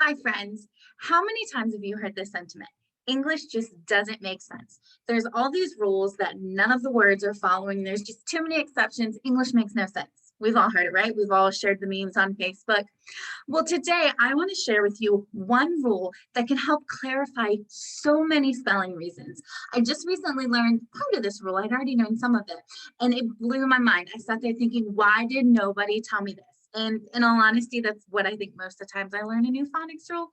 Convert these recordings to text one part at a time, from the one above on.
Hi, friends. How many times have you heard this sentiment? English just doesn't make sense. There's all these rules that none of the words are following. There's just too many exceptions. English makes no sense. We've all heard it, right? We've all shared the memes on Facebook. Well, today I want to share with you one rule that can help clarify so many spelling reasons. I just recently learned part of this rule. I'd already known some of it, and it blew my mind. I sat there thinking, why did nobody tell me this? And in all honesty, that's what I think most of the times I learn a new phonics rule.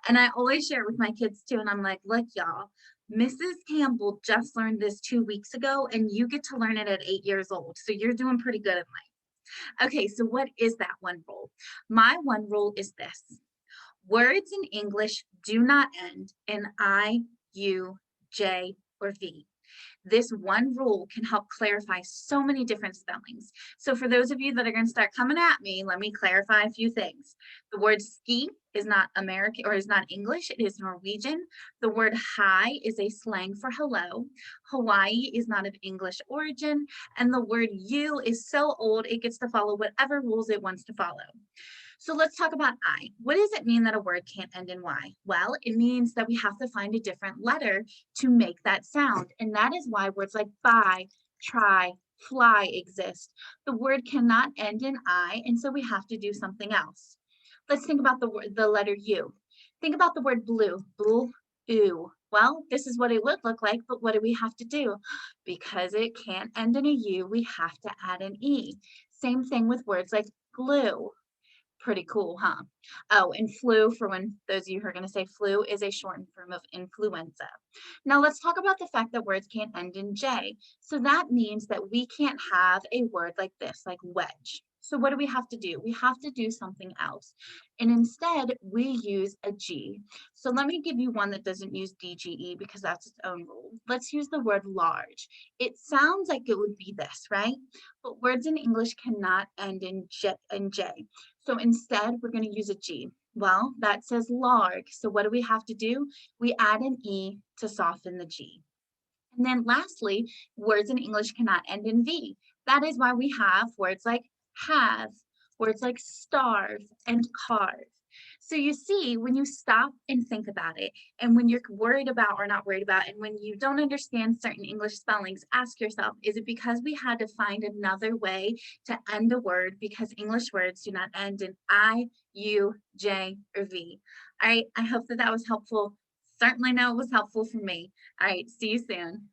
And I always share it with my kids too. And I'm like, look, y'all, Mrs. Campbell just learned this 2 weeks ago, and you get to learn it at 8 years old. So you're doing pretty good in life. Okay, so what is that one rule? My one rule is this. Words in English do not end in I, U, J, or V. This one rule can help clarify so many different spellings. So for those of you that are going to start coming at me, let me clarify a few things. The word ski is not American or is not English, it is Norwegian. The word hi is a slang for hello. Hawaii is not of English origin. And the word you is so old, it gets to follow whatever rules it wants to follow. So let's talk about I. What does it mean that a word can't end in Y? Well, it means that we have to find a different letter to make that sound. And that is why words like buy, try, fly exist. The word cannot end in I, and so we have to do something else. Let's think about the letter U. Think about the word blue, blue. Well, this is what it would look like, but what do we have to do? Because it can't end in a U, we have to add an E. Same thing with words like glue. Pretty cool, huh? Oh, and flu, for when those of you who are going to say flu, is a shortened form of influenza. Now let's talk about the fact that words can't end in J. So that means that we can't have a word like this, like wedge. So what do we have to do? We have to do something else. And instead, we use a G. So let me give you one that doesn't use DGE because that's its own rule. Let's use the word large. It sounds like it would be this, right? But words in English cannot end in J. So instead, we're going to use a G. Well, that says larg. So what do we have to do? We add an E to soften the G. And then lastly, words in English cannot end in V. That is why we have words like have, words like starve and carve. So you see, when you stop and think about it, and when you're worried about or not worried about, and when you don't understand certain English spellings, ask yourself, is it because we had to find another way to end a word because English words do not end in I, U, J, or V? I hope that that was helpful. Certainly know it was helpful for me. All right, see you soon.